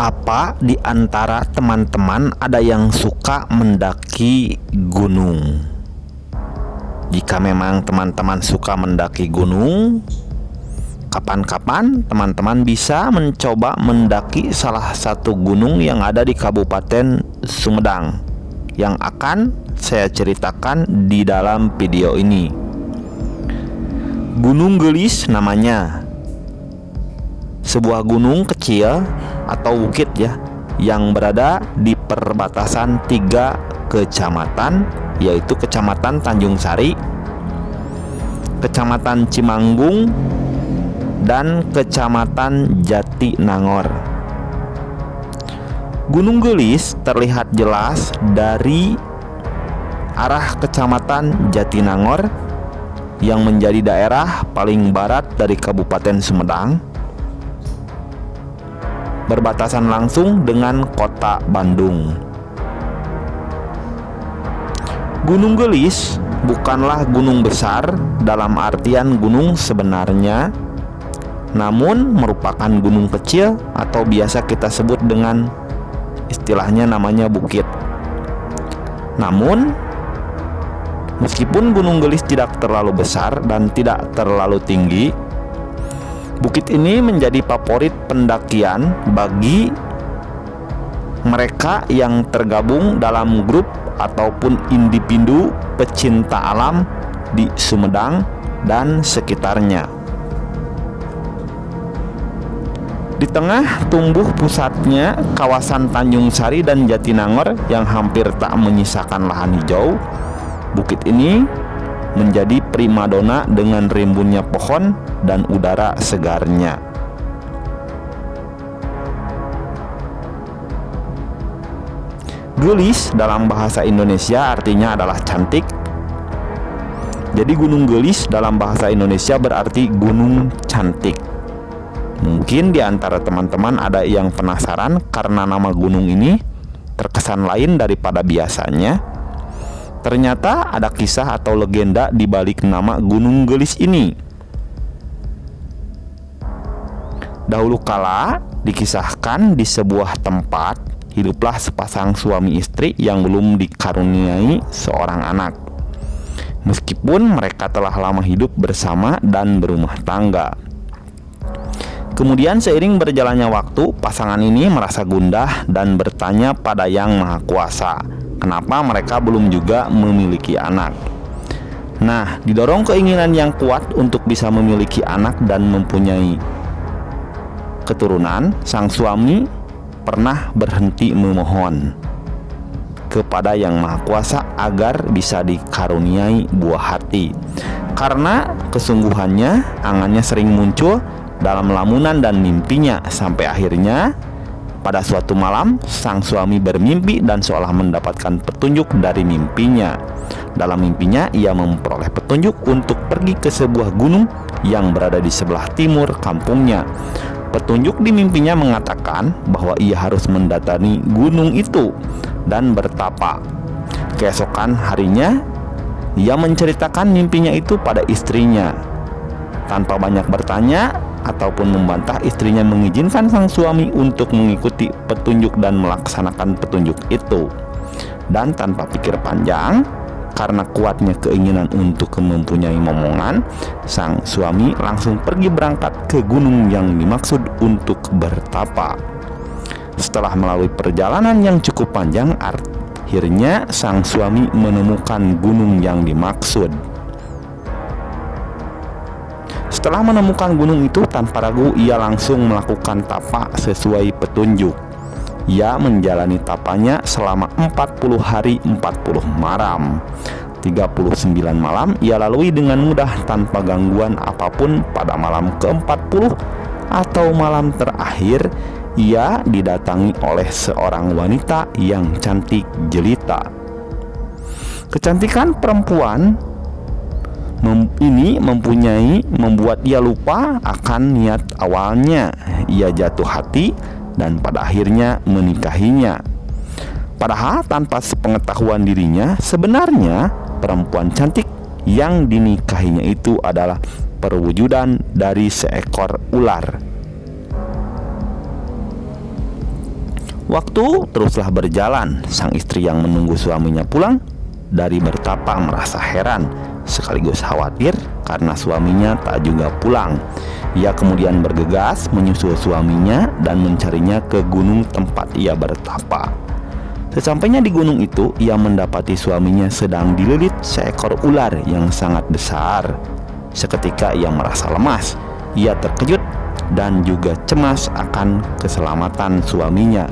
Apa di antara teman-teman ada yang suka mendaki gunung? Jika memang teman-teman suka mendaki gunung, kapan-kapan teman-teman bisa mencoba mendaki salah satu gunung yang ada di Kabupaten Sumedang yang akan saya ceritakan di dalam video ini. Gunung Gelis namanya. Sebuah gunung kecil atau bukit yang berada di perbatasan 3 kecamatan, yaitu Kecamatan Tanjung Sari, Kecamatan Cimanggung, dan Kecamatan Jatinangor. Gunung Gelis terlihat jelas dari arah Kecamatan Jatinangor yang menjadi daerah paling barat dari Kabupaten Sumedang, berbatasan langsung dengan kota Bandung. Gunung Gelis bukanlah gunung besar dalam artian gunung sebenarnya, namun merupakan gunung kecil atau biasa kita sebut dengan istilahnya namanya bukit. Namun meskipun Gunung Gelis tidak terlalu besar dan tidak terlalu tinggi, bukit ini menjadi favorit pendakian bagi mereka yang tergabung dalam grup ataupun individu pecinta alam di Sumedang dan sekitarnya. Di tengah tumbuh pusatnya kawasan Tanjung Sari dan Jatinangor yang hampir tak menyisakan lahan hijau, bukit ini menjadi primadona dengan rimbunnya pohon dan udara segarnya. Gelis dalam bahasa Indonesia artinya adalah cantik. Jadi Gunung Gelis dalam bahasa Indonesia berarti gunung cantik. Mungkin di antara teman-teman ada yang penasaran karena nama gunung ini terkesan lain daripada biasanya. Ternyata ada kisah atau legenda di balik nama Gunung Gelis ini. Dahulu kala dikisahkan di sebuah tempat hiduplah sepasang suami istri yang belum dikaruniai seorang anak. Meskipun mereka telah lama hidup bersama dan berumah tangga. Kemudian seiring berjalannya waktu, pasangan ini merasa gundah dan bertanya pada Yang Maha Kuasa, kenapa mereka belum juga memiliki anak. Nah, didorong keinginan yang kuat untuk bisa memiliki anak dan mempunyai keturunan, sang suami pernah berhenti memohon kepada Yang Maha Kuasa agar bisa dikaruniai buah hati. Karena kesungguhannya, angannya sering muncul dalam lamunan dan mimpinya, sampai akhirnya pada suatu malam, sang suami bermimpi dan seolah mendapatkan petunjuk dari mimpinya. Dalam mimpinya, ia memperoleh petunjuk untuk pergi ke sebuah gunung yang berada di sebelah timur kampungnya. Petunjuk di mimpinya mengatakan bahwa ia harus mendatangi gunung itu dan bertapa. Keesokan harinya, ia menceritakan mimpinya itu pada istrinya. Tanpa banyak bertanya ataupun membantah, istrinya mengizinkan sang suami untuk mengikuti petunjuk dan melaksanakan petunjuk itu. Dan tanpa pikir panjang, karena kuatnya keinginan untuk mempunyai momongan, sang suami langsung pergi berangkat ke gunung yang dimaksud untuk bertapa. Setelah melalui perjalanan yang cukup panjang, akhirnya sang suami menemukan gunung yang dimaksud. Setelah menemukan gunung itu, tanpa ragu ia langsung melakukan tapa sesuai petunjuk. Ia menjalani tapanya selama 40 hari 40 malam. 39 malam ia lalui dengan mudah tanpa gangguan apapun. Pada malam ke-40 atau malam terakhir, ia didatangi oleh seorang wanita yang cantik jelita. Kecantikan perempuan ini membuat ia lupa akan niat awalnya. Ia jatuh hati dan pada akhirnya menikahinya. Padahal tanpa sepengetahuan dirinya, sebenarnya perempuan cantik yang dinikahinya itu adalah perwujudan dari seekor ular. Waktu teruslah berjalan. Sang istri yang menunggu suaminya pulang dari bertapa merasa heran sekaligus khawatir karena suaminya tak juga pulang. Ia kemudian bergegas menyusul suaminya dan mencarinya ke gunung tempat ia bertapa. Sesampainya di gunung itu, ia mendapati suaminya sedang dililit seekor ular yang sangat besar. Seketika ia merasa lemas. Ia terkejut dan juga cemas akan keselamatan suaminya.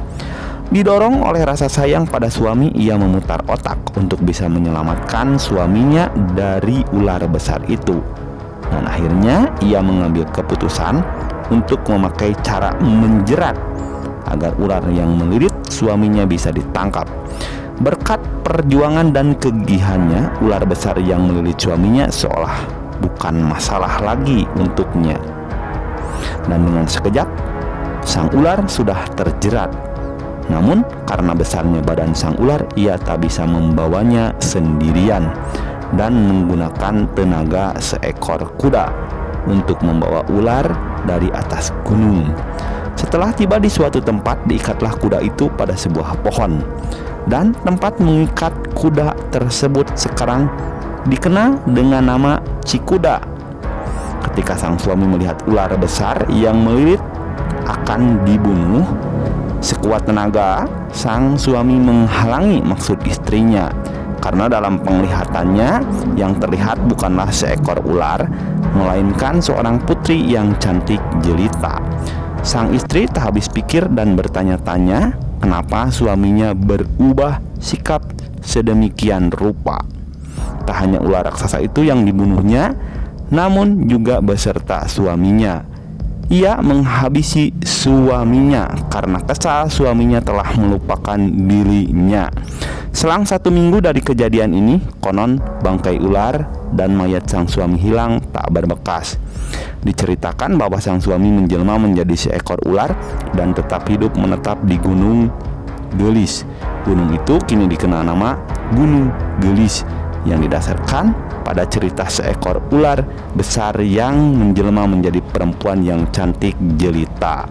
Didorong oleh rasa sayang pada suami, ia memutar otak untuk bisa menyelamatkan suaminya dari ular besar itu. Dan akhirnya ia mengambil keputusan untuk memakai cara menjerat agar ular yang melilit suaminya bisa ditangkap. Berkat perjuangan dan kegigihannya, ular besar yang melilit suaminya seolah bukan masalah lagi untuknya. Dan dengan sekejap, sang ular sudah terjerat. Namun karena besarnya badan sang ular, ia tak bisa membawanya sendirian dan menggunakan tenaga seekor kuda untuk membawa ular dari atas gunung. Setelah tiba di suatu tempat, diikatlah kuda itu pada sebuah pohon. Dan tempat mengikat kuda tersebut sekarang dikenal dengan nama Cikuda. Ketika sang suami melihat ular besar yang melilit akan dibunuh, sekuat tenaga sang suami menghalangi maksud istrinya. Karena dalam penglihatannya yang terlihat bukanlah seekor ular, melainkan seorang putri yang cantik jelita. Sang istri tak habis pikir dan bertanya-tanya kenapa suaminya berubah sikap sedemikian rupa. Tak hanya ular raksasa itu yang dibunuhnya, namun juga beserta suaminya. Ia menghabisi suaminya karena kesal suaminya telah melupakan dirinya. Selang 1 minggu dari kejadian ini, konon bangkai ular dan mayat sang suami hilang tak berbekas. Diceritakan bahwa sang suami menjelma menjadi seekor ular dan tetap hidup menetap di Gunung Gelis. Gunung itu kini dikenal nama Gunung Gelis yang didasarkan pada cerita seekor ular besar yang menjelma menjadi perempuan yang cantik jelita.